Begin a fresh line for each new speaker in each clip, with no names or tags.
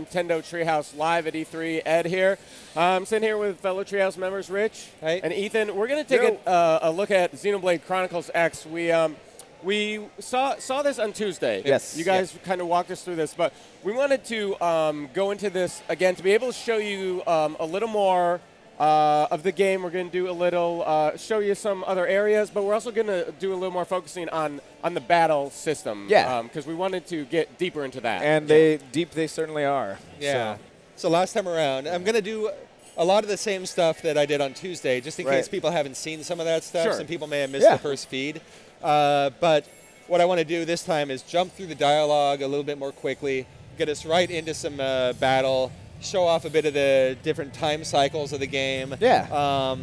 Nintendo Treehouse live at E3. Ed here. I'm sitting here with fellow Treehouse members, Rich and Ethan. We're going to take a look at Xenoblade Chronicles X. We saw this on Tuesday.
Yes.
You guys kind of walked us through this, but we wanted to go into this again to be able to show you a little more of the game. We're going to do a little, show you some other areas, but we're also going to do a little more focusing on the battle system.
Yeah.
Because we wanted to get deeper into that.
And they certainly are.
Yeah. So last time around, I'm going to do a lot of the same stuff that I did on Tuesday, just in case people haven't seen some of that stuff.
Sure.
Some people may have missed the first feed. But what I want to do this time is jump through the dialogue a little bit more quickly, get us right into some battle, show off a bit of the different time cycles of the game.
Yeah.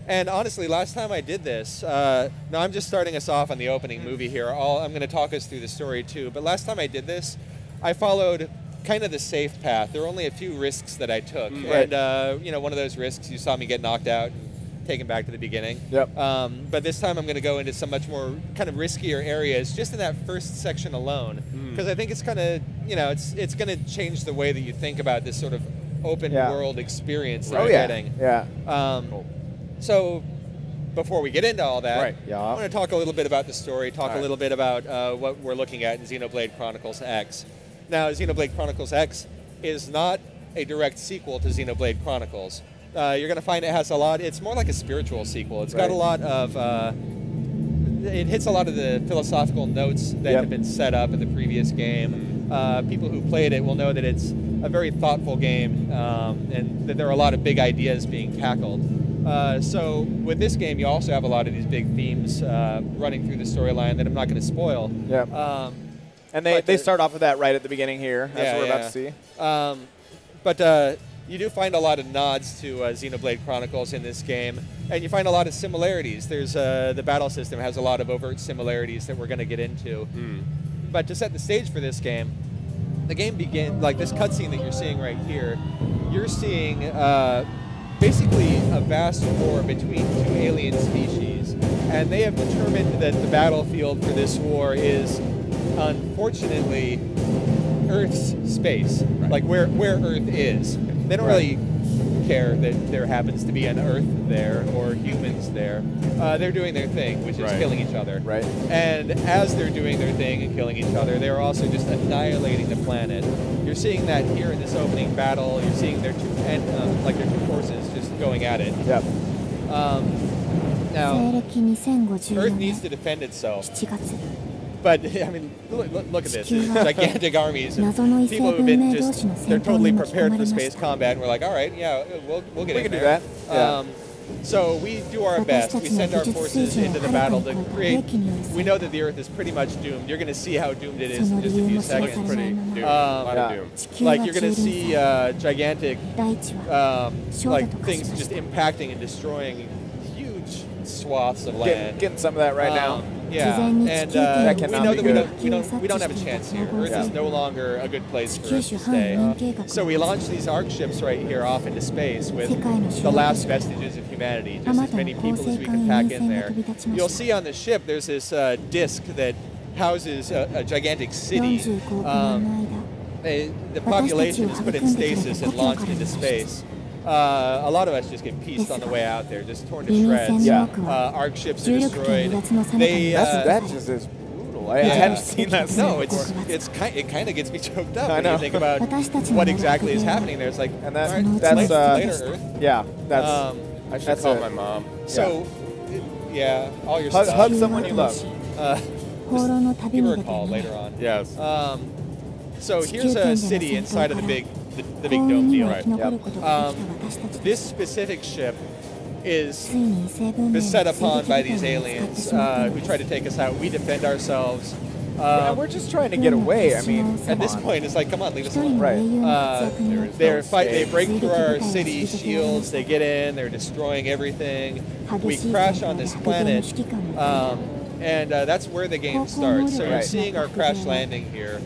And honestly, last time I did this, now I'm just starting us off on the opening movie here. I'm going to talk us through the story too. But last time I did this, I followed kind of the safe path. There were only a few risks that I took. And, you know, one of those risks, you saw me get knocked out, taken back to the beginning.
Yep.
But this time I'm going to go into some much more kind of riskier areas just in that first section alone. Because I think it's kind of, you know, it's going to change the way that you think about this sort of open world experience that you're getting.
Yeah.
So before we get into all that,
I
want to talk a little bit about the story, talk a little bit about what we're looking at in Xenoblade Chronicles X. Now, Xenoblade Chronicles X is not a direct sequel to Xenoblade Chronicles. You're going to find it has a lot, it's more like a spiritual sequel. It's got a lot of, it hits a lot of the philosophical notes that have been set up in the previous game. People who played it will know that it's a very thoughtful game and that there are a lot of big ideas being tackled. So with this game, you also have a lot of these big themes running through the storyline that I'm not going to spoil.
Yeah. And they start off with that right at the beginning here, as we're about to see.
But you do find a lot of nods to Xenoblade Chronicles in this game, and you find a lot of similarities. There's the battle system has a lot of overt similarities that we're going to get into. But to set the stage for this game, the game begins, like this cutscene that you're seeing right here, you're seeing basically a vast war between two alien species, and they have determined that the battlefield for this war is, unfortunately, Earth's space, like where Earth is. They don't really care that there happens to be an Earth there or humans there. They're doing their thing, which is killing each other.
Right.
And as they're doing their thing and killing each other, they're also just annihilating the planet. You're seeing that here in this opening battle. You're seeing their two forces just going at it.
Yep.
Now, Earth needs to defend itself. But, I mean, look at this. Gigantic armies. And people who've been they're totally prepared for space combat. And we're like, all right, yeah, we'll get in there.
We can do that.
So we do our best. We send our forces into the battle to create. We know that the Earth is pretty much doomed. You're going to see how doomed it is in just a few seconds.
Pretty doomed. A lot of doom.
Like, you're going to see gigantic like things just impacting and destroying huge swaths of land.
Getting some of that right now.
Yeah, and we know that we don't have a chance here. Earth is no longer a good place for us to stay. So we launch these ARC ships right here off into space with the last vestiges of humanity, just as many people as we can pack in there. You'll see on the ship there's this disc that houses a gigantic city. The population is put in stasis and launched into space. A lot of us just get pieced on the way out there, just torn to shreds. ARC ships are destroyed.
That just is brutal. I hadn't seen that.
No, it kind of gets me choked up when you think about what exactly is happening there. It's like,
and that's
later, Earth.
Yeah, that's.
I should call my mom.
So, all your
hug someone you love.
Just give her a call later on.
Yes.
So here's a city inside of the big dome deal.
Right.
This specific ship is set upon by these aliens who try to take us out. We defend ourselves.
We're just trying to get away. I mean,
at this point, it's like, come on, leave us alone.
Right.
They break through our city shields. They get in. They're destroying everything. We crash on this planet. And that's where the game starts. So you're seeing our crash landing here.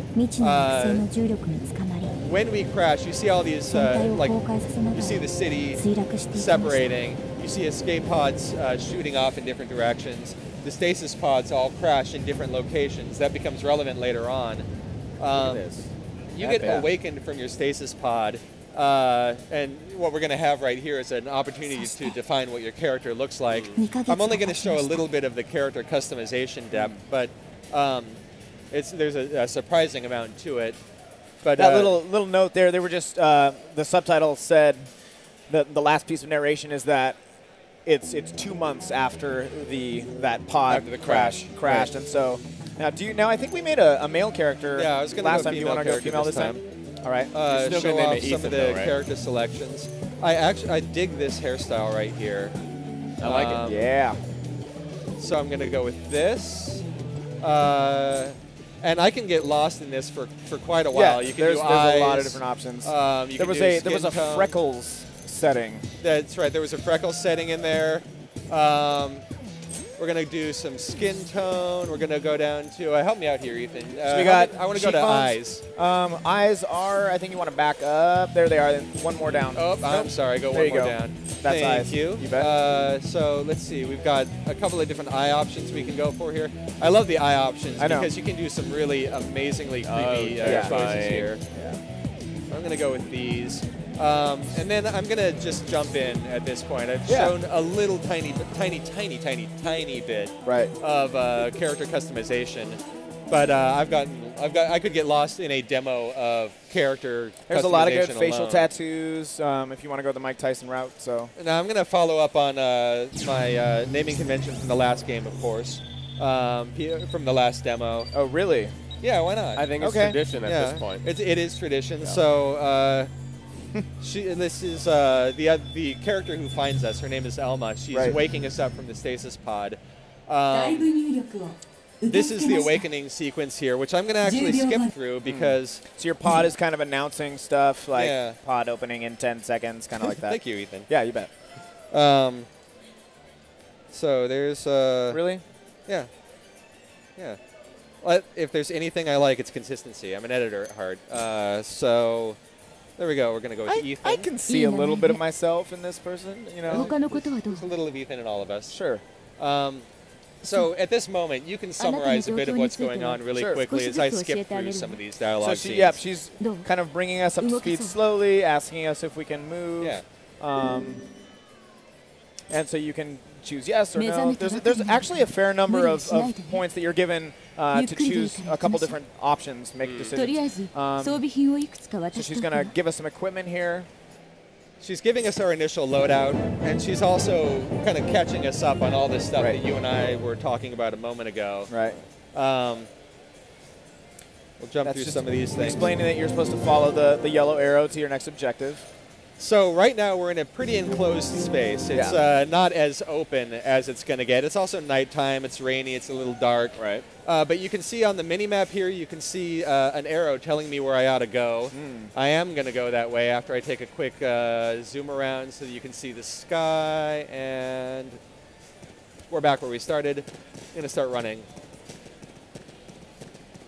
When we crash, you see all these, you see the city separating. You see escape pods shooting off in different directions. The stasis pods all crash in different locations. That becomes relevant later on.
Look at this.
you get awakened from your stasis pod. And what we're going to have right here is an opportunity to define what your character looks like. I'm only going to show a little bit of the character customization depth, but there's a surprising amount to it. But
that little note there, they were just the subtitle said that the last piece of narration is that it's 2 months after that pod
after the crashed,
right. And so now I think we made a male character.
Yeah, I was going to
last
go
time. Do you want to go female this time? All right.
Show off some of the character selections. I dig this hairstyle right here.
I like it.
Yeah.
So I'm going to go with this. And I can get lost in this for quite a while.
Yeah,
you can
there's
do eyes.
A lot of different options. There was a
tone.
freckles setting.
That's right. There was a freckles setting in there. We're going to do some skin tone. We're going to go down to, help me out here, Ethan.
So we got
I want to go to eyes.
Eyes are, I think you want to back up. There they are. Then one more down.
Oh, I'm sorry. Go one more down.
That's
Thank
eyes.
you.
You bet.
So let's see. We've got a couple of different eye options we can go for here. I love the eye options because you can do some really amazingly creepy choices here.
Yeah.
I'm going to go with these. And then I'm going to just jump in at this point. I've shown a little tiny bit of character customization, but I could get lost in a demo of character customization.
There's a lot of good facial tattoos if you want to go the Mike Tyson route. So
now I'm going to follow up on my naming convention from the last game, of course, from the last demo.
Oh, really?
Yeah, why not?
I think it's tradition at this point.
It is tradition. Yeah. So this is the character who finds us. Her name is Elma. She's waking us up from the stasis pod. This is the awakening sequence here, which I'm going to actually skip through because...
So your pod is kind of announcing stuff like pod opening in 10 seconds, kind of like that.
Thank you, Ethan.
Yeah, you bet.
So there's...
Really?
Yeah. Yeah. If there's anything I like, it's consistency. I'm an editor at heart. So there we go. We're going to go with Ethan.
I can see a little bit of myself in this person, you know.
There's a little of Ethan in all of us.
Sure.
So at this moment, you can summarize a bit of what's going on really quickly as I skip through some of these dialogue scenes.
Yeah, she's kind of bringing us up to speed slowly, asking us if we can move.
Yeah.
And so you can choose yes or no. There's actually a fair number of points that you're given to choose a couple different options, make decisions. So she's going to give us some equipment here.
She's giving us our initial loadout, and she's also kind of catching us up on all this stuff that you and I were talking about a moment ago.
Right.
We'll jump through some of these things.
Explaining that you're supposed to follow the yellow arrow to your next objective.
So right now we're in a pretty enclosed space. It's not as open as it's going to get. It's also nighttime. It's rainy. It's a little dark.
Right.
But you can see on the mini-map here, you can see an arrow telling me where I ought to go. I am going to go that way after I take a quick zoom around so that you can see the sky. And we're back where we started. I'm going to start running.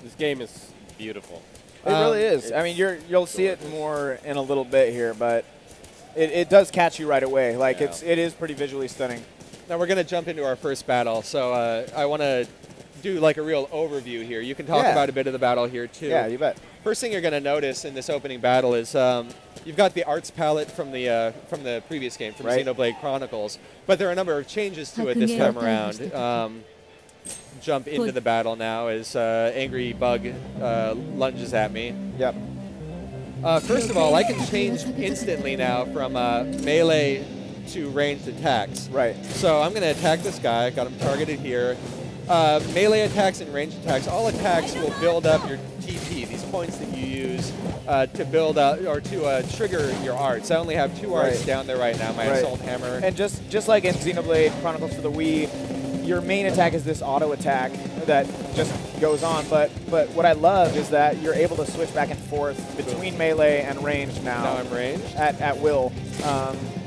This game is beautiful.
It really is. I mean, you'll see it more in a little bit here, but it does catch you right away. Like it is pretty visually stunning.
Now we're going to jump into our first battle. So I want to do like a real overview here. You can talk about a bit of the battle here too.
Yeah, you bet.
First thing you're going to notice in this opening battle is you've got the arts palette from the previous game, from Xenoblade Chronicles, but there are a number of changes to it this time around. Jump into the battle now as Angry Bug lunges at me.
Yep.
First of all, I can change instantly now from melee to ranged attacks.
Right.
So I'm going to attack this guy. Got him targeted here. Melee attacks and ranged attacks, all attacks will build up your TP, these points that you use to build up or to trigger your arts. I only have 2 arts down there right now, my Assault Hammer.
And just like in Xenoblade Chronicles for the Wii, your main attack is this auto attack that just goes on, but what I love is that you're able to switch back and forth between melee and ranged now.
Now I'm ranged?
At will.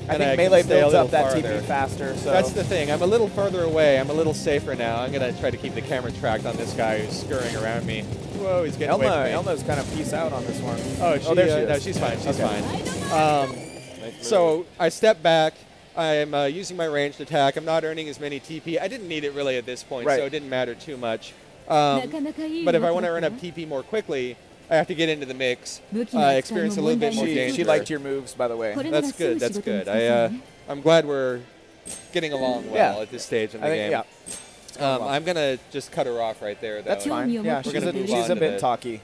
I think melee builds up that TP faster. So
that's the thing. I'm a little farther away. I'm a little safer now. I'm going to try to keep the camera tracked on this guy who's scurrying around me. Whoa, he's getting away from me.
Elma's kind of peace out on this one.
Oh, there she is. No, she's fine. She's fine. So I step back. I'm using my ranged attack. I'm not earning as many TP. I didn't need it really at this point, so it didn't matter too much. But if I want to earn up TP more quickly, I have to get into the mix, experience a little bit more danger.
She liked your moves, by the way.
That's good. That's good. I'm glad we're getting along well at this stage in the game.
Yeah.
I'm gonna just cut her off right there.
That's fine. Yeah, she's a bit talky.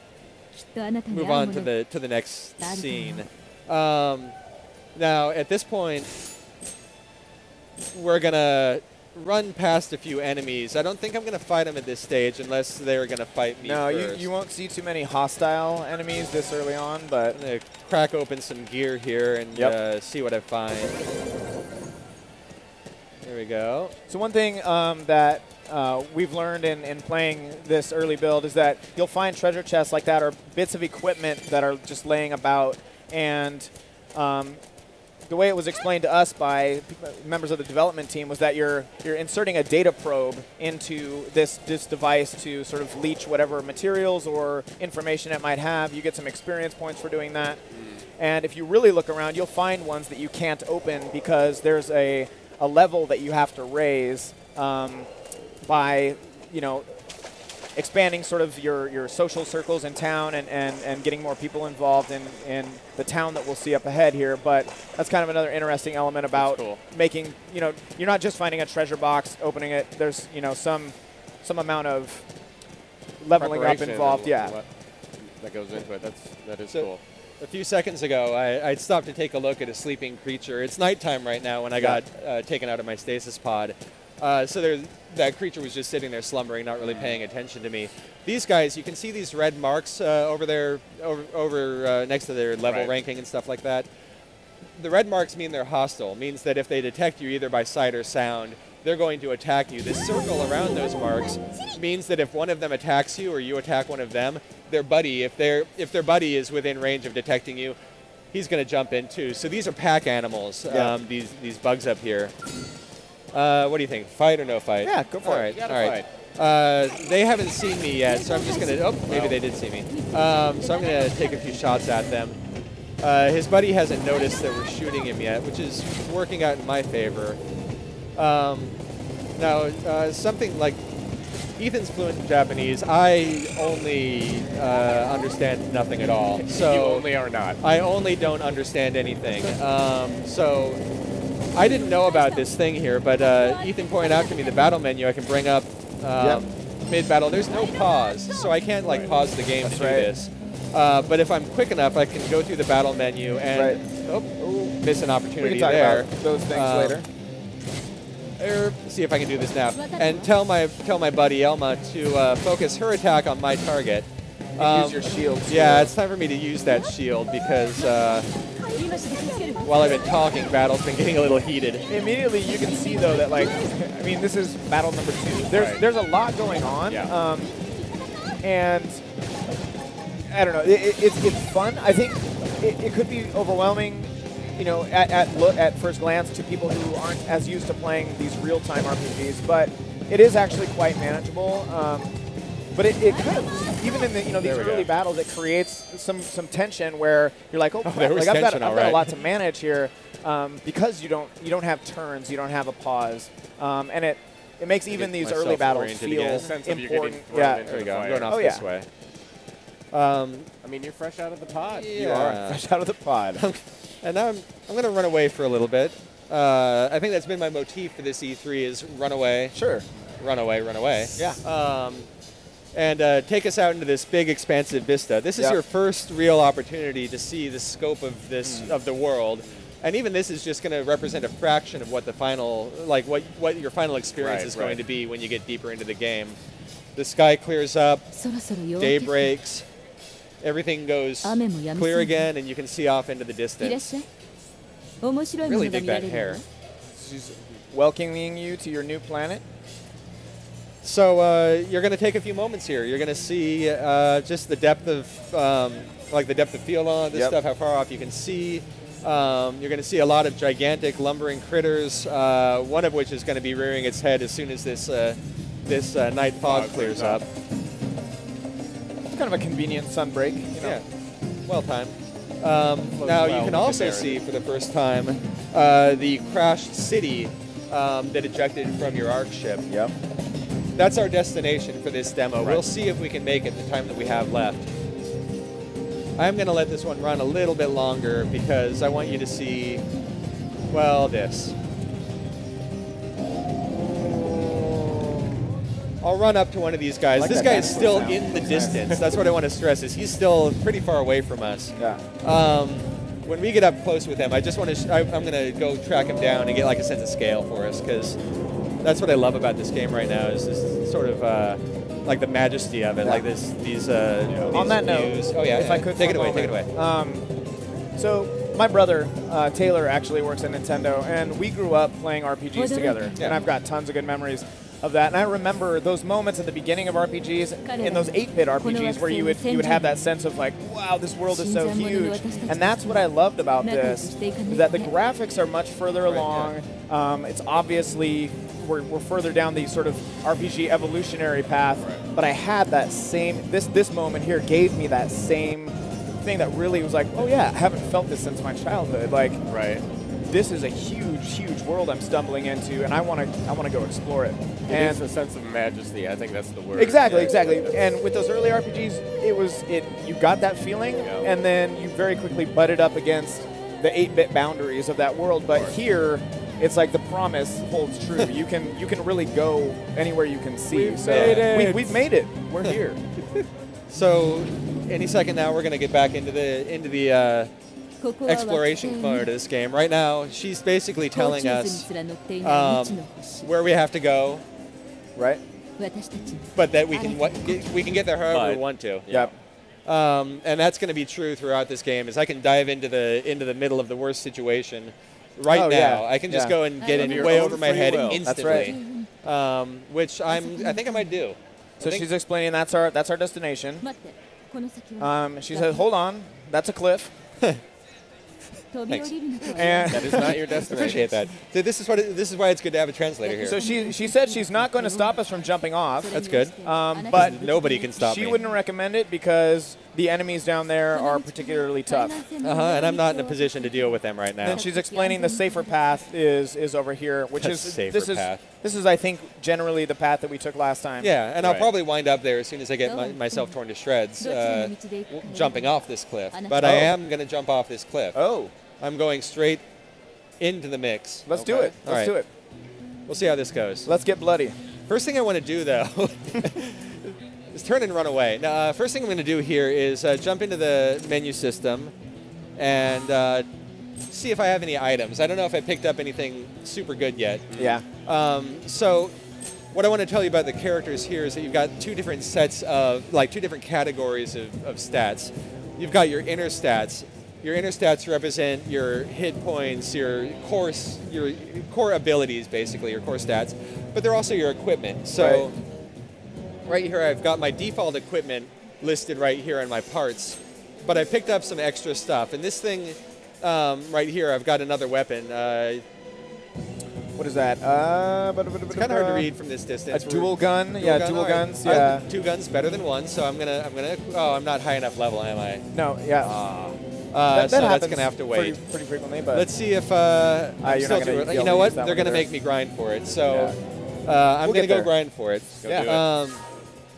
Move on to the next scene. Now at this point, we're gonna run past a few enemies. I don't think I'm gonna fight them at this stage unless they're gonna fight me first.
No, you won't see too many hostile enemies this early on, but
I'm gonna crack open some gear here and see what I find. There we go.
So one thing that we've learned in playing this early build is that you'll find treasure chests like that or bits of equipment that are just laying about, and the way it was explained to us by members of the development team was that you're inserting a data probe into this device to sort of leach whatever materials or information it might have. You get some experience points for doing that. And if you really look around, you'll find ones that you can't open because there's a level that you have to raise by, expanding sort of your social circles in town and getting more people involved in the town that we'll see up ahead here. But that's kind of another interesting element about making, you're not just finding a treasure box, opening it. There's, some amount of leveling up involved. Yeah.
That goes into it. That is cool.
A few seconds ago, I stopped to take a look at a sleeping creature. It's nighttime right now when I got taken out of my stasis pod. So that creature was just sitting there slumbering, not really paying attention to me. These guys, you can see these red marks over there, over next to their level ranking and stuff like that. The red marks mean they're hostile, means that if they detect you either by sight or sound, they're going to attack you. This circle around those marks means that if one of them attacks you or you attack one of them, their buddy, if their buddy is within range of detecting you, he's going to jump in too. So these are pack animals, these bugs up here. What do you think? Fight or no fight?
Yeah, go for it.
All right. They haven't seen me yet, so I'm just going to... Oh, maybe they did see me. So I'm going to take a few shots at them. His buddy hasn't noticed that we're shooting him yet, which is working out in my favor. Now, something like... Ethan's fluent in Japanese. I only understand nothing at all. So
you only are not.
I only don't understand anything. So... I didn't know about this thing here, but Ethan pointed out to me the battle menu I can bring up mid-battle. There's no pause, so I can't pause the game to do this. But if I'm quick enough, I can go through the battle menu and miss an opportunity
we can talk
there.
About those things later.
See if I can do this now. And tell my buddy Elma to focus her attack on my target.
Use your shield.
Yeah, it's time for me to use that shield because while I've been talking, battle's been getting a little heated.
Immediately you can see though that this is battle number 2. There's a lot going on, and I don't know. It's fun. I think it could be overwhelming, at first glance to people who aren't as used to playing these real-time RPGs, but it is actually quite manageable. But it kind of, even in these early battles, it creates some tension where you're like, I've got a lot to manage here, because you don't have turns, you don't have a pause, and it makes even these early battles feel important.
Yeah, there we go. I'm going off this way.
You're fresh out of the pod.
Yeah.
You are fresh out of the pod.
And now I'm going to run away for a little bit. I think that's been my motif for this E3 is run away.
Sure.
Run away, run away.
Yeah.
And take us out into this big, expansive vista. This is your first real opportunity to see the scope of this of the world, and even this is just going to represent a fraction of what the final, what your final experience is going to be when you get deeper into the game. The sky clears up, day breaks, everything goes clear again, and you can see off into the distance. Really dig that hair.
She's welcoming you to your new planet.
So you're going to take a few moments here. You're going to see just the depth of, the depth of field on this stuff, how far off you can see. You're going to see a lot of gigantic lumbering critters, one of which is going to be rearing its head as soon as this night fog clears up.
It's kind of a convenient sun break.
Yeah, well timed. Now you can also see for the first time the crashed city that ejected from your ARC ship.
Yep.
That's our destination for this demo. We'll see if we can make it the time that we have left. I'm going to let this one run a little bit longer because I want you to see, well, this. I'll run up to one of these guys.
Like
this
that
guy is
dance
still
sound.
in the distance. That's what I want to stress is he's still pretty far away from us.
Yeah.
When we get up close with him, I just want to. I'm going to go track him down and get like a sense of scale for us because that's what I love about this game right now is this sort of like the majesty of it, like these.
On that
views.
note,
Oh yeah,
if I could
take
for
it
a
away. Take it
moment.
away.
So my brother Taylor actually works at Nintendo, and we grew up playing RPGs together,
Yeah.
and I've got tons of good memories of that. And I remember those moments at the beginning of RPGs, in those 8-bit RPGs, where you would have that sense of like, wow, this world is so huge. And that's what I loved about this, is that the graphics are much further along. It's obviously we're further down the sort of RPG evolutionary path, but I had that same this moment here gave me that same thing that really was like, oh yeah, I haven't felt this since my childhood. Like, this is a huge world I'm stumbling into, and I want to go explore it.
And it's a sense of majesty. I think that's the word.
Exactly. And with those early RPGs, you got that feeling, and then you very quickly butted up against the 8-bit boundaries of that world. But here, it's like the promise holds true. You can really go anywhere you can see. We've made it. We're here.
So, any second now, we're going to get back into the exploration mode of this game. Right now, she's basically telling us where we have to go,
right?
But that we can get there however we want to.
Yep.
And that's going to be true throughout this game. Is I can dive into the middle of the worst situation right now.
Yeah.
I can just go and get in
Your
way
own
over my
free
head
will.
instantly.
That's right.
Which I think I might do.
So she's explaining that's our destination. She says, "Hold on, that's a cliff."
Thanks.
And
That is not your destination.
Appreciate that. So this is why it's good to have a translator here.
so she said she's not going to stop us from jumping off.
That's good.
But
Nobody can stop
she
me.
wouldn't recommend it because the enemies down there are particularly tough.
And I'm not in a position to deal with them right now.
Then she's explaining the safer path is over here, which
The
is
safer path.
This is I think generally the path that we took last time.
Yeah, and I'll
Right.
probably wind up there as soon as I get myself torn to shreds, jumping off this cliff. But I am going to jump off this cliff.
Oh,
I'm going straight into the mix.
let's do it.
All
Let's
right.
do it.
We'll see how this goes.
Let's get bloody.
First thing I want to do, though, is turn and run away. Now, first thing I'm going to do here is jump into the menu system and see if I have any items. I don't know if I picked up anything super good yet.
Yeah.
So what I want to tell you about the characters here is that you've got two different sets of, like two different categories of stats. You've got your inner stats. Your inner stats represent your hit points, your core abilities, basically, your core stats. But they're also your equipment. So right here I've got my default equipment listed right here on my parts. But I picked up some extra stuff. And this thing right here, I've got another weapon.
What is that?
It's kind of hard to read from this distance.
A dual gun? Dual
all right.
guns. Yeah.
Two guns better than one, so I'm gonna. Oh, I'm not high enough level, am I?
No. Yeah.
So that's
happens
gonna have to wait.
pretty frequently. But
Let's see if
you're
still
not gonna be
you
able
know
to
what?
use that
They're
one
gonna
either.
make me grind for it. So I'm
We'll
gonna
get
go
there.
grind for it.
Go do it.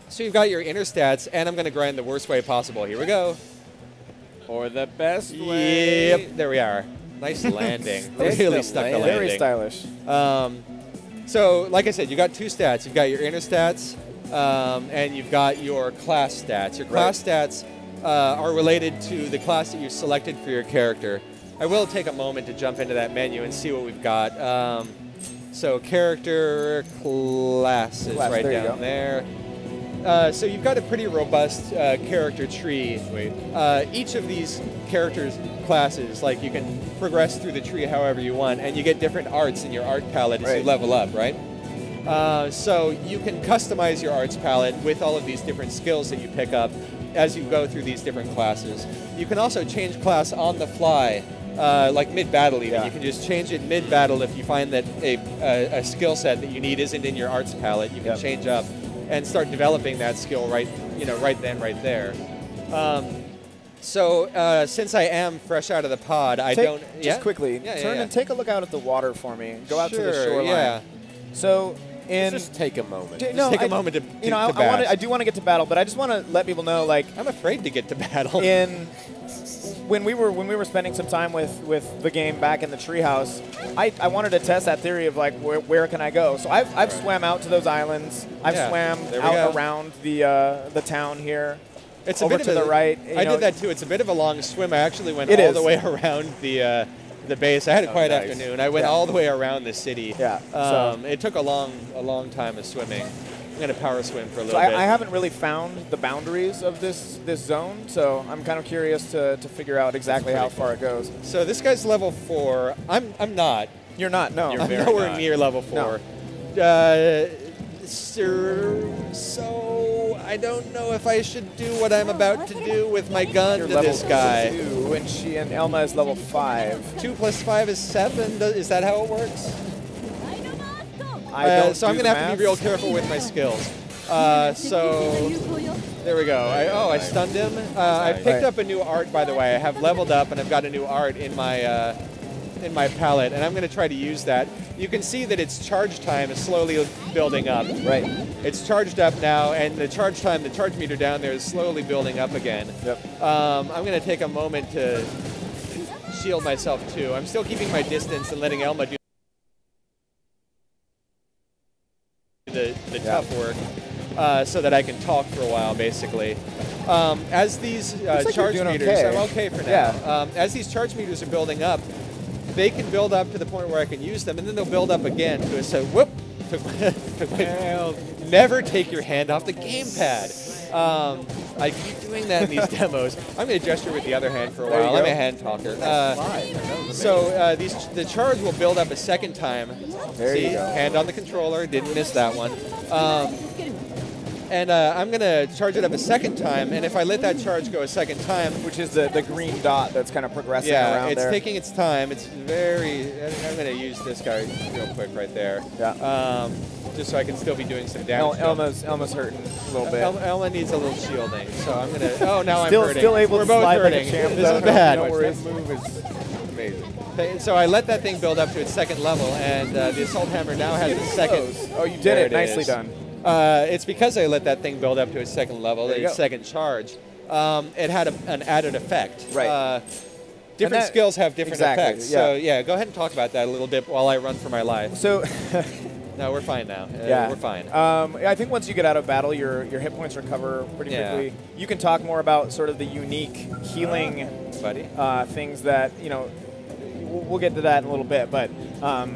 So you've got your inner stats, and I'm gonna grind the worst way possible. Here we go.
Or the best way.
Yep, there we are. Nice landing. Really stuck the landing.
very stylish.
So, like I said, you got two stats. You've got your inner stats, and you've got your class stats. Your class stats are related to the class that you selected for your character. I will take a moment to jump into that menu and see what we've got. So, character classes right
there you
down
go.
there. So you've got a pretty robust character tree. Each of these characters' classes, like you can progress through the tree however you want, and you get different arts in your art palette as you level up, right? So you can customize your arts palette with all of these different skills that you pick up as you go through these different classes. You can also change class on the fly, like mid-battle even.
Yeah.
You can just change it mid-battle if you find that a skill set that you need isn't in your arts palette. You can change up and start developing that skill right then, right there. So since I am fresh out of the pod,
Just quickly, turn and take a look out at the water for me. Go out to the shoreline.
Yeah.
So
Just take a moment.
Just take a moment to
I do want to get to battle, but I just want to let people know, like,
I'm afraid to get to battle.
When we were spending some time with the game back in the Treehouse, I wanted to test that theory of like where can I go. So I've swam out to those islands. I've swam out around the town here. It's over to the right.
I did that too. It's a bit of a long swim. I actually went all the way around the base. I had a quiet afternoon. I went all the way around the city.
Yeah.
It took a long time of swimming. I'm going to power swim for a little bit.
I haven't really found the boundaries of this zone, so I'm kind of curious to figure out exactly how far it goes.
So this guy's level 4. I'm not.
You're not, no.
I'm nowhere near level 4. No. So I don't know if I should do what I'm about to do with my gun to this guy.
2, and Elma is level 5.
2 plus 5 is 7. Is that how it works? So I'm going to have to be real careful with my skills. So there we go. I stunned him. I picked up a new art, by the way. I have leveled up, and I've got a new art in my palette, and I'm going to try to use that. You can see that its charge time is slowly building up.
Right.
It's charged up now, and the charge time, the charge meter down there is slowly building up again.
Yep.
I'm going to take a moment to shield myself, too. I'm still keeping my distance and letting Elma do the tough work so that I can talk for a while, basically. As these charge meters, I'm okay for now.
Yeah.
As these charge meters are building up, they can build up to the point where I can use them, and then they'll build up again to a so whoop. Never take your hand off the gamepad. I keep doing that in these demos. I'm going to gesture with the other hand for a while. I'm a hand talker. The charge will build up a second time.
There you go.
Hand on the controller. Didn't miss that one. And I'm going to charge it up a second time, and if I let that charge go a second time...
Which is the green dot that's kind of progressing around there.
Yeah, it's taking its time. It's very... I'm going to use this guy real quick right there.
Yeah.
Just so I can still be doing some damage.
Elma's hurting a little bit.
Elma needs a little shielding, so I'm going to... Oh, now I'm hurting.
Still able
We're
to
both
slide
hurting.
like a champ.
This is bad.
No worries.
That move is amazing.
So I let that thing build up to its second level, and the Assault Hammer now has its second...
Oh, you did it. Nicely done.
It's because I let that thing build up to its second level, its second charge. It had an added effect.
Right.
Different skills have different effects. Yeah. So yeah, go ahead and talk about that a little bit while I run for my life.
So,
no, we're fine now.
Yeah,
we're fine.
I think once you get out of battle, your hit points recover pretty quickly. You can talk more about sort of the unique healing things that We'll get to that in a little bit, but
I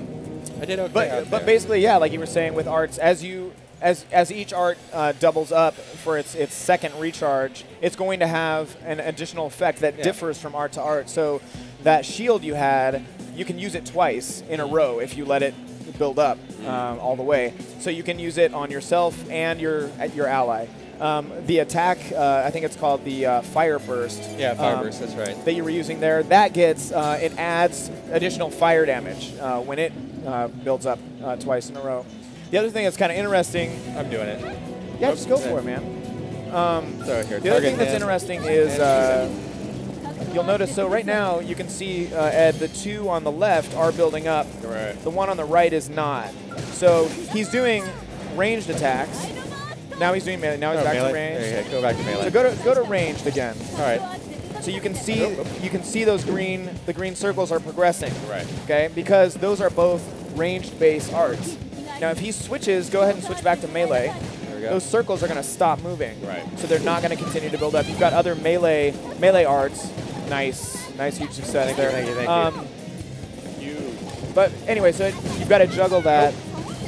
did okay.
But basically, yeah, like you were saying with arts, as each art doubles up for its second recharge, it's going to have an additional effect that differs from art to art. So that shield you had, you can use it twice in a row if you let it build up all the way. So you can use it on yourself and your ally. The attack, I think it's called the Fire Burst.
Yeah, Fire Burst, that's right.
That you were using there, that gets, it adds additional fire damage when it builds up twice in a row. The other thing that's kind of interesting...
I'm doing it.
Yeah, just go for it, man.
Here,
the other thing that's interesting is you'll notice, so right now you can see Ed, the 2 on the left are building up.
Right.
The one on the right is not. So he's doing ranged attacks. Now he's doing melee. Now he's back to range.
Okay, go back to melee.
So go to ranged again.
All right.
So you can see those the green circles are progressing.
Right.
Okay, because those are both ranged base arts. Now if he switches, go ahead and switch back to melee.
There we go.
Those circles are going to stop moving.
Right.
So they're not going to continue to build up. You've got other melee arts. Nice huge success there.
Thank you.
But anyway, so you've got to juggle that.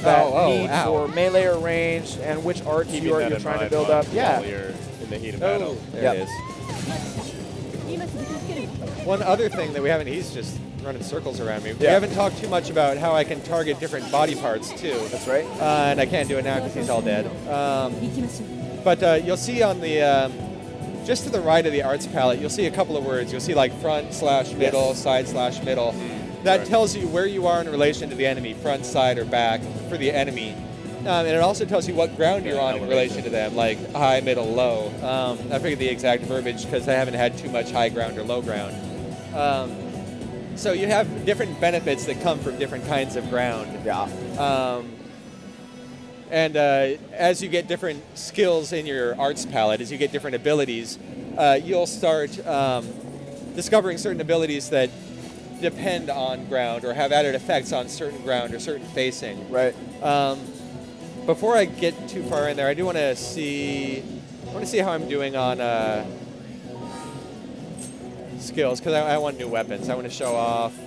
Need
ow.
for melee or range and which arts you're trying to build up. Yeah.
In the heat of battle.
There it is. One other thing that we haven't, he's just running circles around me. We haven't talked too much about how I can target different body parts too.
That's right.
And I can't do it now because he's all dead. But you'll see on the, just to the right of the arts palette, you'll see a couple of words. You'll see like front/middle, side/middle. That tells you where you are in relation to the enemy, front, side, or back for the enemy. And it also tells you what ground you're on in relation to them, like high, middle, low. I forget the exact verbiage because I haven't had too much high ground or low ground. So you have different benefits that come from different kinds of ground.
Yeah.
And as you get different skills in your arts palette, as you get different abilities, you'll start discovering certain abilities that depend on ground or have added effects on certain ground or certain facing.
Right.
Before I get too far in there, I do want to see. I want to see how I'm doing on skills because I want new weapons. I want to show off.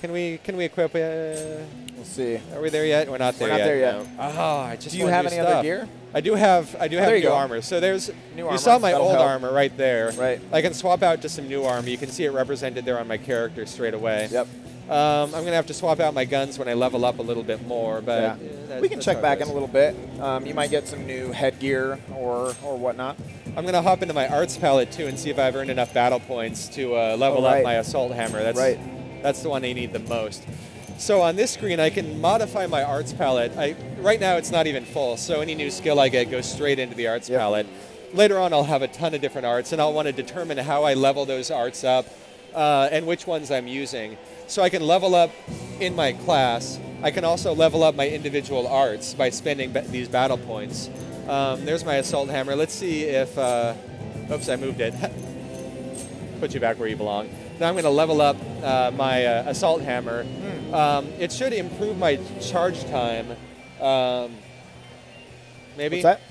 Can we equip?
We'll see.
Are we there yet? We're not there yet.
We're not there yet.
No. Oh, I just.
Do you have any other gear?
I do have new armor. So there's
new armor.
You saw my
That'll
old
help.
armor right there.
Right.
I can swap out to some new armor. You can see it represented there on my character straight away.
Yep.
I'm going to have to swap out my guns when I level up a little bit more, but
we can check back in a little bit. You might get some new headgear or whatnot.
I'm going to hop into my arts palette too and see if I've earned enough battle points to level up my assault hammer. That's the one I need the most. So on this screen, I can modify my arts palette. Right now, it's not even full, so any new skill I get goes straight into the arts palette. Later on, I'll have a ton of different arts, and I'll want to determine how I level those arts up and which ones I'm using. So I can level up in my class. I can also level up my individual arts by spending these battle points. There's my assault hammer. Let's see if... oops, I moved it. Put you back where you belong. Now I'm going to level up my assault hammer. It should improve my charge time. Maybe?
What's that?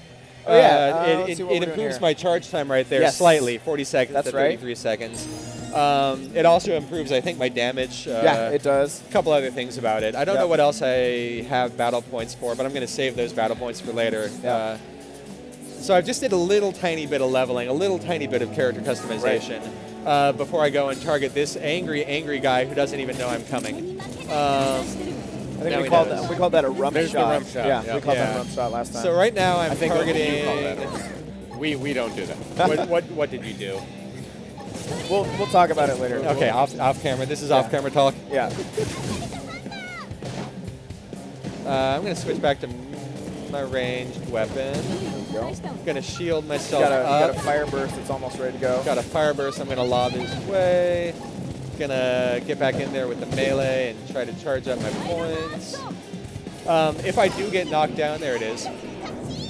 Oh, yeah.
It improves my charge time right there slightly, 40 seconds to 33 seconds. It also improves, I think, my damage.
Yeah, it does.
A couple other things about it. I don't know what else I have battle points for, but I'm going to save those battle points for later.
Yeah.
So I just did a little tiny bit of leveling, a little tiny bit of character customization before I go and target this angry guy who doesn't even know I'm coming.
I think we called that a rump shot.
The rump shot.
Yeah, we called that a rump shot last time.
So right now I'm targeting.
We don't do that.
What did you do?
We'll talk about it later.
Okay, off camera. This is off camera talk.
Yeah.
I'm going to switch back to my ranged weapon. I'm going to shield myself
You got a fire burst that's almost ready to go.
Got a fire burst. I'm going to lob his way. Going to get back in there with the melee and try to charge up my points. If I do get knocked down, there it is.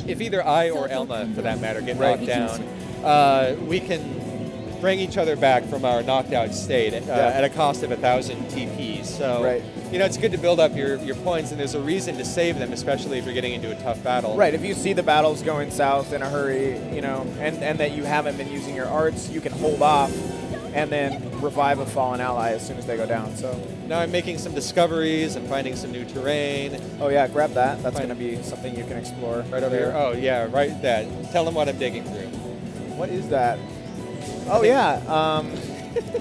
If either I or Elma, for that matter, get knocked down, we can bring each other back from our knocked out state at a cost of 1,000 TPs. So, you know, it's good to build up your points, and there's a reason to save them, especially if you're getting into a tough battle.
Right. If you see the battle's going south in a hurry, you know, and that you haven't been using your arts, you can hold off and then revive a fallen ally as soon as they go down. So
now I'm making some discoveries and finding some new terrain.
Oh yeah, grab that. That's going to be something you can explore.
Right over here. Oh yeah, right. That. Tell them what I'm digging through.
What is that? Oh yeah,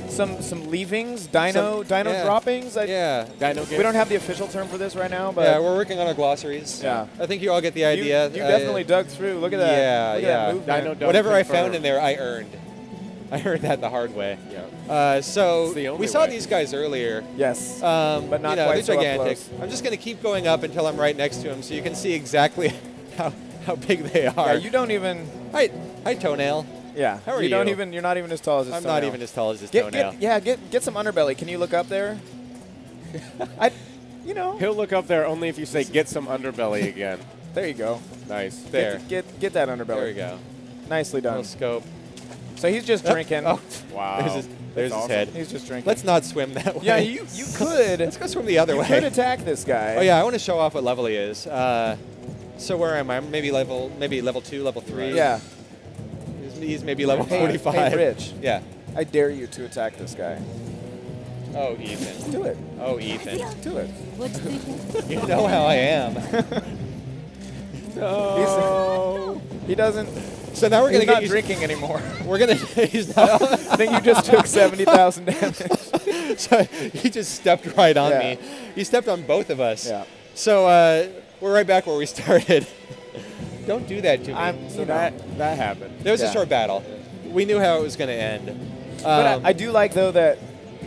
some leavings, dino droppings.
Dino.
We don't have the official term for this right now, but
yeah, we're working on our glossaries.
Yeah,
I think you all get the idea.
You definitely dug through. Look at that.
Yeah. Whatever I found in there, I earned. I heard that the hard way.
Yeah.
So we saw these guys earlier.
Yes.
But
not quite so
gigantic. I'm just going to keep going up until I'm right next to them, so you can see exactly how big they are.
Yeah, you don't even.
Hi, Toenail.
Yeah.
How are you?
You're not even as tall as his
I'm
Toenail.
not even as tall as his Toenail.
Get some underbelly. Can you look up there?
He'll look up there only if you say get some underbelly again.
There you go.
Nice.
There. Get that underbelly.
There we go.
Nicely done.
Little scope.
So he's just drinking.
Oh, wow.
There's his head.
He's just drinking.
Let's not swim that way.
Yeah, you could.
Let's go swim the other way.
You could attack this guy.
Oh yeah, I want to show off what level he is. So where am I? Maybe level 2, level 3.
Yeah.
He's maybe level 45.
Hey, Rich.
Yeah.
I dare you to attack this guy.
Oh, Ethan.
Do it.
Oh, Ethan.
Do it.
You know how I am.
No. He doesn't.
So now
He's not drinking anymore.
We're gonna. He's not.
I think you just took 70,000 damage.
So he just stepped right on me. He stepped on both of us.
Yeah.
So we're right back where we started. Don't do that to me.
So that happened.
There was a short battle. We knew how it was going to end.
But I do like though that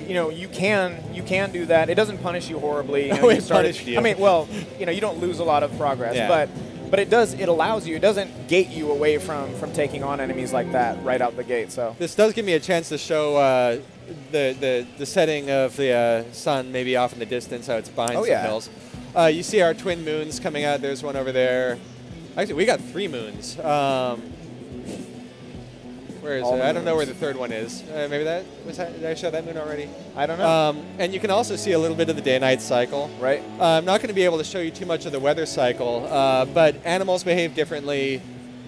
you can do that. It doesn't punish you horribly.
It punished you.
I mean, well, you don't lose a lot of progress, but it does. It allows you. It doesn't gate you away from taking on enemies like that right out the gate. So
this does give me a chance to show the setting of the sun maybe off in the distance, how it's behind some hills. You see our twin moons coming out. There's one over there. Actually, we got 3 moons. Where is it? I don't know where the third one is. Maybe did I show that moon already?
I don't know.
And you can also see a little bit of the day-night cycle.
Right.
I'm not going to be able to show you too much of the weather cycle, but animals behave differently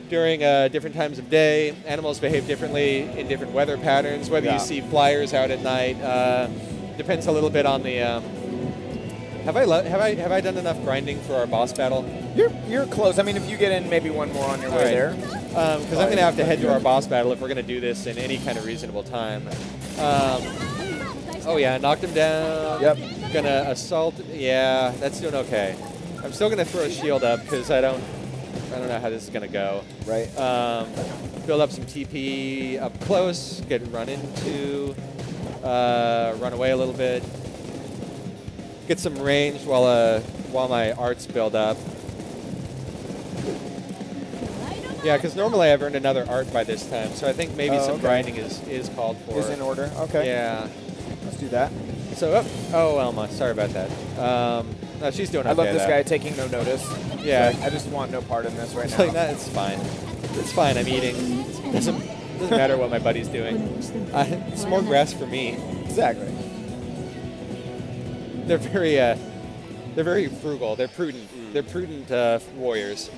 during different times of day. Animals behave differently in different weather patterns. Whether you see flyers out at night depends a little bit on the. Have I done enough grinding for our boss battle?
You're close. I mean, if you get in maybe one more on your way there.
Because I'm going to have to head to our boss battle if we're going to do this in any kind of reasonable time. Oh yeah, knocked him down.
Yep.
Gonna assault. Yeah, that's doing okay. I'm still going to throw a shield up because I don't know how this is going to go.
Right.
Build up some TP up close. Get run into. Run away a little bit. Get some range while my arts build up. Yeah, because normally I've earned another art by this time, so I think maybe some grinding is called for.
Is in order. Okay.
Yeah.
Let's do that.
So, oh, Elma, sorry about that. No, she's doing okay.
I love this guy taking no notice.
Yeah.
I just want no part in this right now.
Like that, it's fine. It's fine. I'm eating. Doesn't matter what my buddy's doing. It's more grass for me.
Exactly.
They're very frugal. They're prudent. They're prudent warriors.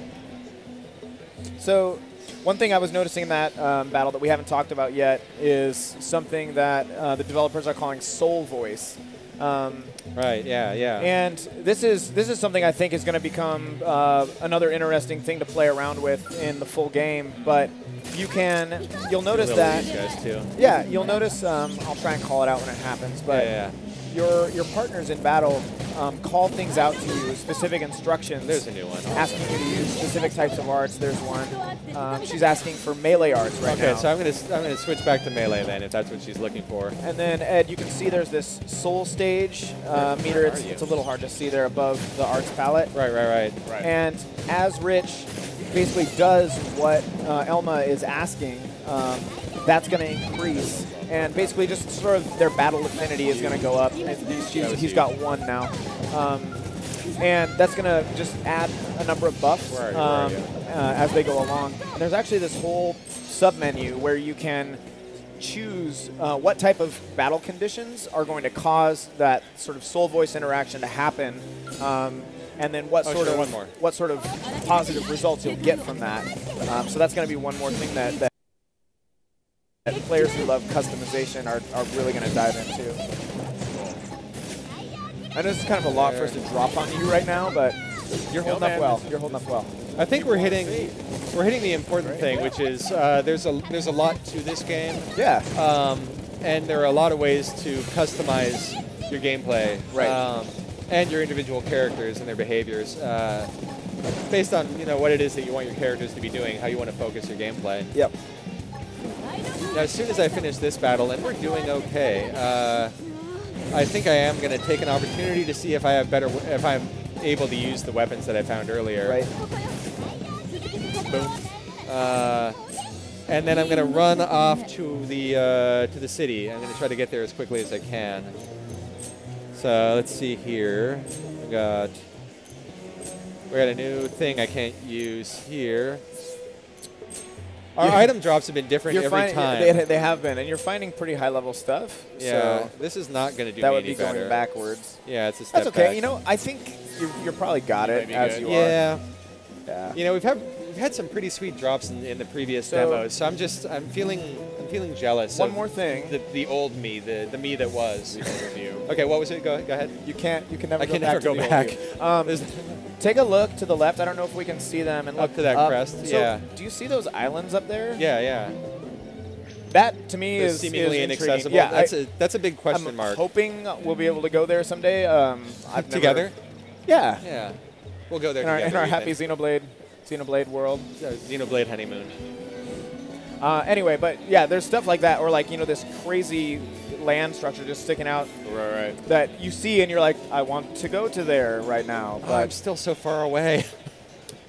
So, one thing I was noticing in that battle that we haven't talked about yet is something that the developers are calling soul voice.
Right. Yeah. Yeah.
And this is something I think is going to become another interesting thing to play around with in the full game. But you'll notice that.
These guys too.
Yeah, you'll notice. I'll try and call it out when it happens. But
yeah.
Your partners in battle call things out to you, specific instructions.
There's a new one.
Asking you to use specific types of arts. There's one. She's asking for melee arts right now.
Okay, so I'm gonna switch back to melee then, if that's what she's looking for.
And then Ed, you can see there's this soul stage meter. It's a little hard to see there above the arts palette.
Right.
And as Rich basically does what Elma is asking, that's going to increase. And basically just sort of their battle affinity is going to go up. He's got 1 now. And that's going to just add a number of buffs as they go along. And there's actually this whole sub-menu where you can choose what type of battle conditions are going to cause that sort of soul voice interaction to happen. And then what sort of positive results you'll get from that. So that's going to be one more thing that players who love customization are really going to dive into. I know this is kind of a lot for us to drop on you right now, but you're holding up well. You're holding up well.
I think we're hitting the important thing, which is there's a lot to this game.
Yeah.
And there are a lot of ways to customize your gameplay.
Right.
And your individual characters and their behaviors based on what it is that you want your characters to be doing, how you want to focus your gameplay.
Yep.
Now, as soon as I finish this battle, and we're doing okay, I think I am going to take an opportunity to see if I'm able to use the weapons that I found earlier.
Right.
Boom. And then I'm going to run off to the city. I'm going to try to get there as quickly as I can. So let's see here. We got a new thing I can't use here. Our item drops have been different every time.
They have been, and you're finding pretty high-level stuff.
Yeah,
so
this is not going to do
that
me
would
any
be
better.
going backwards.
Yeah, it's a step
That's okay.
back.
I think you're probably got it as you
are.
Yeah.
We've had some pretty sweet drops in the previous demos, so I'm feeling jealous.
One more thing.
The old me, the me that was. Okay, what was it? Go ahead.
You can never.
I can never go back.
Take a look to the left. I don't know if we can see them. And look
up to that crest.
So do you see those islands up there?
Yeah.
That to me is
seemingly inaccessible.
Yeah,
that's a big question mark.
I'm hoping we'll be able to go there someday.
Together?
Yeah.
We'll go there
in
together.
our happy Xenoblade world.
Xenoblade honeymoon.
Anyway, but yeah, there's stuff like that, or this crazy land structure just sticking out.
Right.
That you see and you're like, I want to go to there right now. But
I'm still so far away.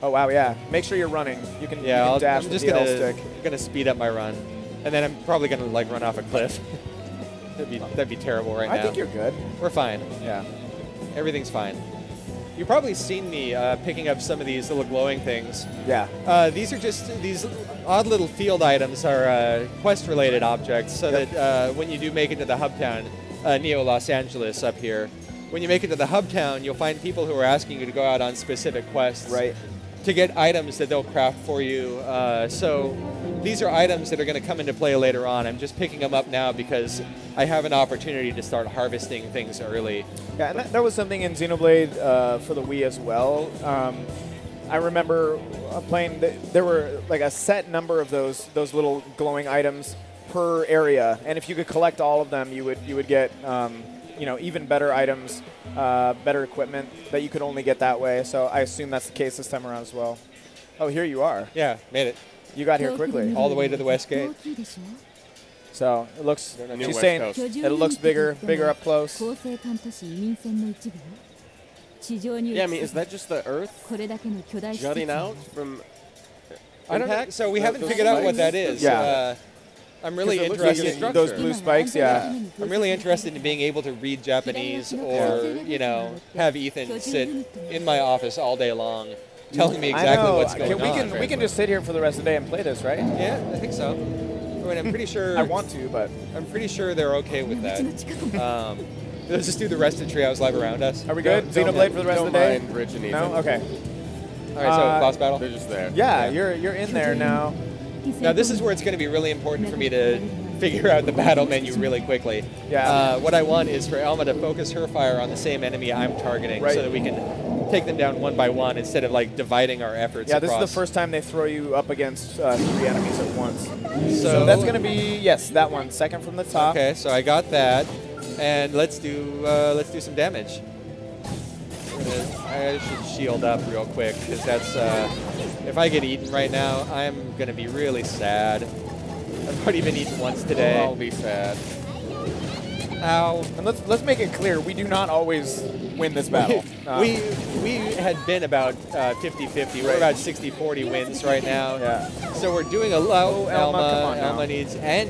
Oh wow, yeah. Make sure you're running. You can dash with the L stick.
I'm gonna speed up my run, and then I'm probably gonna run off a cliff. that'd be terrible now.
I think you're good.
We're fine.
Yeah.
Everything's fine. you've probably seen me picking up some of these little glowing things.
Yeah.
These are just these odd little field items are quest-related objects, so that when you do make it to the hub town, Neo Los Angeles up here, when you make it to the hub town, you'll find people who are asking you to go out on specific quests to get items that they'll craft for you. So these are items that are going to come into play later on. I'm just picking them up now because I have an opportunity to start harvesting things early.
Yeah, and that was something in Xenoblade for the Wii as well. I remember playing. There were like a set number of those little glowing items per area, and if you could collect all of them, you would get even better items, better equipment that you could only get that way. So I assume that's the case this time around as well. Oh, here you are.
Yeah, made it.
You got here quickly.
All the way to the West Gate.
So it looks. She's
West
saying
Coast.
it looks bigger up close.
Yeah, I mean, is that just the Earth jutting out from?
I don't know.
impact?
So we haven't
Those
figured out what
spikes?
that is.
Yeah.
I'm really
'Cause it looks like
interested.
a
Those
structure.
blue spikes, yeah.
I'm really interested in being able to read Japanese, or have Ethan sit in my office all day long, telling me exactly what's going on.
We can just sit here for the rest of the day and play this, right?
Yeah, I think so. I mean, I'm pretty sure.
I want to, but
I'm pretty sure they're okay with that. Let's just do the rest of Treehouse live around us.
are we good? Xenoblade for the rest of the day?
Don't mind Rich and Ethan.
No, okay.
All right, so boss battle.
They're just there.
Yeah, you're in there now.
Now this is where it's going to be really important for me to figure out the battle menu really quickly.
Yeah.
What I want is for Elma to focus her fire on the same enemy I'm targeting, so that we can take them down one by one instead of like dividing our efforts.
Yeah, this
across.
is the first time they throw you up against 3 enemies at once. So that's going to be that one, second from the top.
Okay, so I got that, and let's do some damage. I should shield up real quick because that's if I get eaten right now, I'm gonna be really sad. I've already been eaten once today.
I'll be sad.
Ow.
And let's make it clear, we do not always win this battle.
We had been about 50-50. We're about 60-40 wins right now.
Yeah.
So we're doing a low.
Elma, come on now.
Elma needs and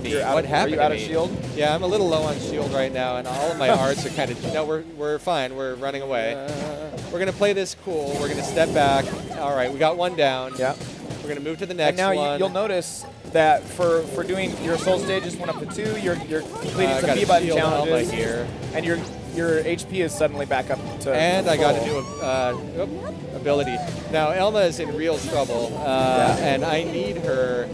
me.
You're
What happened
Are you out
to
of
me?
shield?
Yeah, I'm a little low on shield right now, and all of my arts are kind of. No, we're fine. We're running away. We're gonna play this cool. We're gonna step back. All right, we got one down.
Yeah.
We're gonna move to the next
And now
one.
you'll notice that for doing your soul stages 1 up to 2, you're completing some
got a
B-button
shield Elma
challenges
here.
and your HP is suddenly back up to
And I got to
full.
do a ability. Now Elma is in real trouble, and I need her.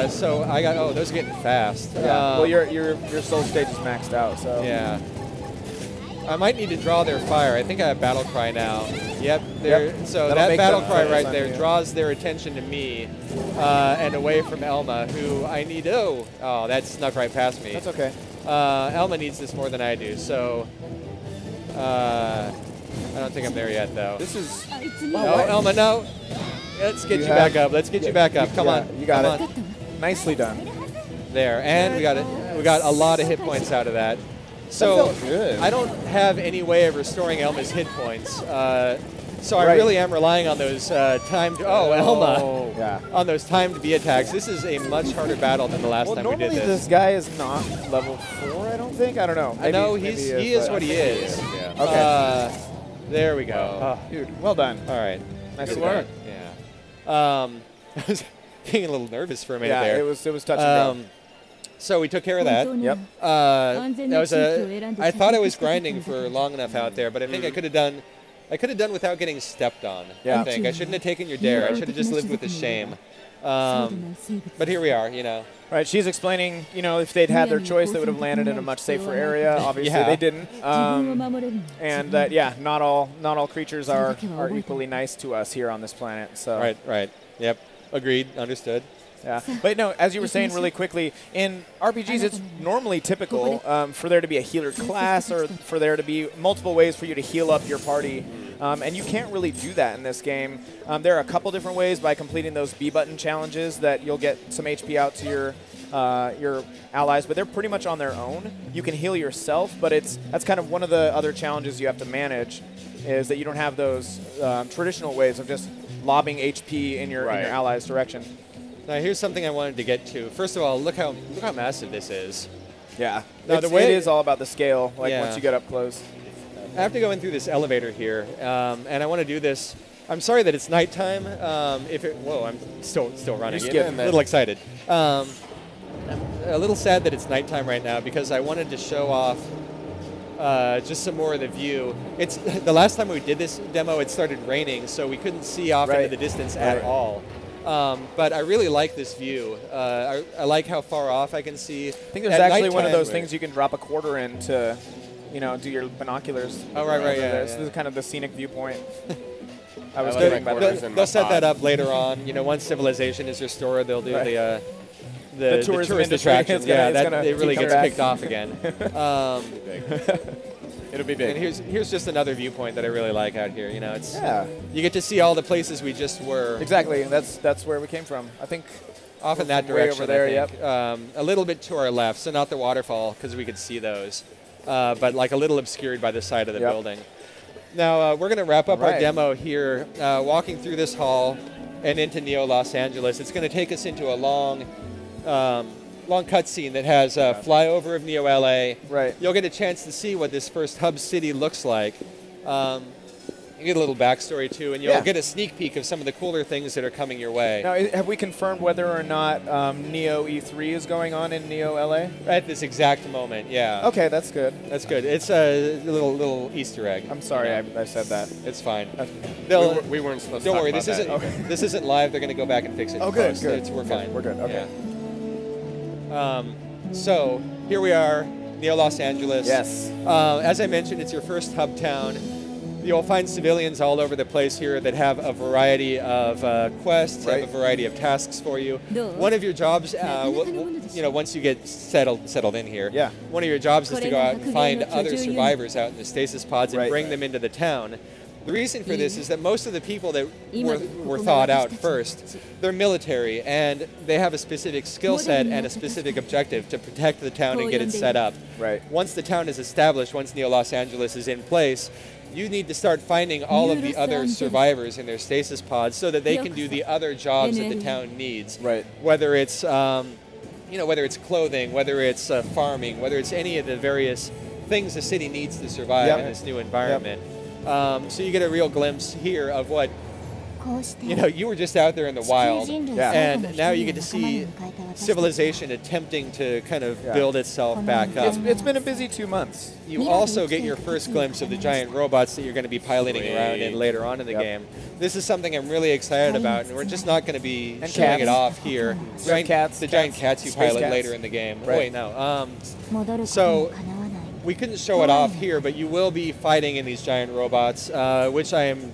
So I got. Oh, those are getting fast.
Yeah. Well, your soul stage is maxed out, so
Yeah. I might need to draw their fire. I think I have battle cry now. Yep. So
That'll
that
make
battle
them
cry
focus
right
on
there
you.
draws their attention to me and away from Elma, who I need. Oh, that snuck right past me.
that's okay.
Elma needs this more than I do. So I don't think I'm there yet, though.
This is
No, Elma, no. Let's get you back up. Let's get you back up. Come on.
You got
Come
it.
on.
Nicely done.
There, and we got it. We got a lot of hit points out of that. So
felt good.
I don't have any way of restoring Elma's hit points. So I
Right.
really am relying on those timed. Oh, Elma.
Yeah.
On those timed B attacks. This is a much harder battle than the last
Well,
time we
normally
did
this guy is not level 4, I don't think. I don't know.
I know
Maybe
he is
but-
what he is.
Yeah.
Okay.
There we go.
Dude, well done.
All right.
Nice
Good
work.
Yeah. I was getting a little nervous for a minute
Yeah,
there.
it was touch and
So we took care of that.
go. Yep.
That was I thought I was grinding for long enough out there, but I think I could have done without getting stepped on.
Yeah.
I think I shouldn't have taken your dare. I should have just lived with the shame. But here we are,
Right, she's explaining, if they'd had their choice, they would have landed in a much safer area. Obviously,
Yeah.
they didn't. And that, not all creatures are equally nice to us here on this planet. So.
Right. Yep. Agreed. Understood.
Yeah, but no, as you were saying really quickly, in RPGs it's normally typical for there to be a healer class or for there to be multiple ways for you to heal up your party, and you can't really do that in this game. There are a couple different ways by completing those B-button challenges that you'll get some HP out to your allies, but they're pretty much on their own. You can heal yourself, but that's kind of one of the other challenges you have to manage, is that you don't have those traditional ways of just lobbing HP in your allies' direction.
Now here's something I wanted to get to. First of all, look how massive this is.
Yeah.
Now,
It
the way-
is all about the scale,
Yeah.
once you get up close.
I have to go in through this elevator here, and I want to do this. I'm sorry that it's nighttime. Whoa, I'm still running.
A
little excited. I'm a little sad that it's nighttime right now because I wanted to show off just some more of the view. It's the last time we did this demo, it started raining, so we couldn't see off into the distance at all. But I really like this view. I like how far off I can see.
I think there's actually one of those things you can drop a quarter in to, do your binoculars.
Oh, right, yeah.
This is kind of the scenic viewpoint. I was
like
they'll set that up later on. Once civilization is restored, they'll do the tourist attractions. It really gets kicked off again.
It'll be big.
And here's just another viewpoint that I really like out here. You get to see all the places we just were.
Exactly. That's where we came from. I think
off in that direction.
Way over there.
Yep. A little bit to our left, so not the waterfall because we could see those, but like a little obscured by the side of the building. Now, we're going to wrap up our demo here, walking through this hall and into Neo Los Angeles. It's going to take us into a long cutscene that has a flyover of Neo LA.
Right.
You'll get a chance to see what this first hub city looks like. You get a little backstory, too, and you'll get a sneak peek of some of the cooler things that are coming your way.
Now, have we confirmed whether or not Neo E3 is going on in Neo LA?
At this exact moment, yeah.
Okay, that's good.
That's good. It's a little Easter egg.
I'm sorry I said that.
It's fine.
We weren't supposed to
Don't
talk
worry,
about
this isn't live. They're going to go back and fix it.
Oh, good.
We're fine.
We're good. Okay.
Yeah. So here we are, Neo Los Angeles.
Yes.
As I mentioned, it's your first hub town. You'll find civilians all over the place here that have a variety of quests, have a variety of tasks for you. One of your jobs, once you get settled in here, one of your jobs is to go out and find other survivors out in the stasis pods and bring them into the town. The reason for this is that most of the people that were thought out first, they're military, and they have a specific skill set and a specific objective to protect the town and get it set up.
Right.
Once the town is established, once Neo Los Angeles is in place, you need to start finding all of the other survivors in their stasis pods so that they can do the other jobs that the town needs.
Right.
Whether it's, whether it's clothing, whether it's farming, whether it's any of the various things the city needs to survive in this new environment. So you get a real glimpse here of what, you were just out there in the wild, and now you get to see civilization attempting to kind of build itself back up.
It's been a busy 2 months.
You also get your first glimpse of the giant robots that you're going to be piloting around in later on in the game. This is something I'm really excited about, and we're just not going to be showing it off here.
Giant cats
you pilot later in the game. Right. Wait, no. So we couldn't show it off here, but you will be fighting in these giant robots, which I am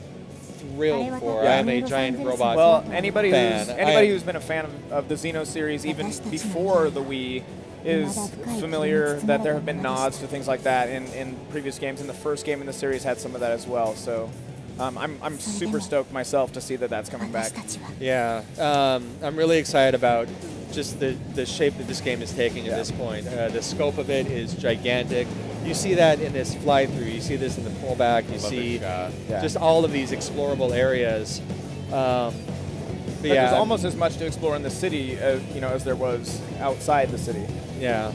thrilled for. I am a giant robot
anybody
fan.
who's been a fan of the Xeno series even before the Wii is familiar that there have been nods to things like that in previous games, and the first game in the series had some of that as well. So I'm super stoked myself to see that that's coming back.
Yeah, I'm really excited about just the shape that this game is taking at this point. The scope of it is gigantic. You see that in this fly-through. You see this in the pullback. You see just all of these explorable areas.
There's almost as much to explore in the city as there was outside the city.
Yeah.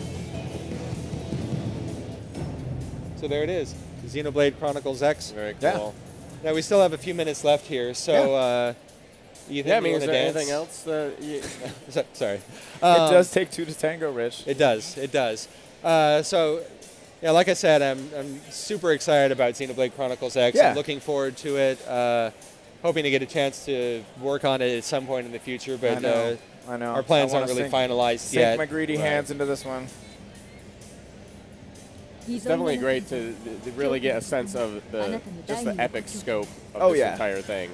So there it is, Xenoblade Chronicles X.
Very cool.
Now we still have a few minutes left here, so Ethan,
is there
dance?
anything else?
Sorry.
It does take two to tango, Rich.
It does. It does. Like I said, I'm super excited about Xenoblade Chronicles X. I'm looking forward to it. Hoping to get a chance to work on it at some point in the future, but
I know.
Our plans aren't really finalized yet.
Sink my greedy hands into this one.
It's definitely great to really get a sense of the epic scope of this entire thing.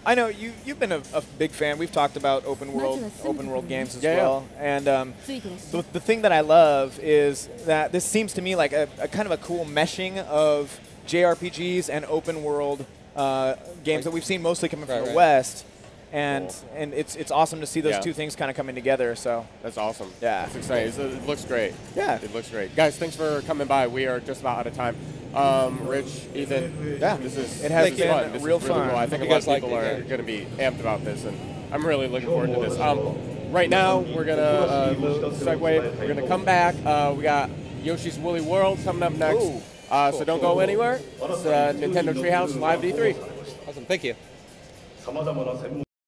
I know you've been a big fan. We've talked about open world games as well. And the thing that I love is that this seems to me like a kind of a cool meshing of JRPGs and open world games that we've seen mostly coming from the West. And it's awesome to see those two things kind of coming together. So
that's awesome.
Yeah,
it's exciting. It looks great.
Yeah,
it looks great. Guys, thanks for coming by. We are just about out of time. Rich, Ethan,
it has been
fun. This
real
is really
fun.
cool. I think a lot of people are going to be amped about this, and I'm really looking forward to this. Right now, we're gonna segue. We're gonna come back. We got Yoshi's Woolly World coming up next. So don't go anywhere. It's Nintendo Treehouse Live D3.
Awesome. Thank you.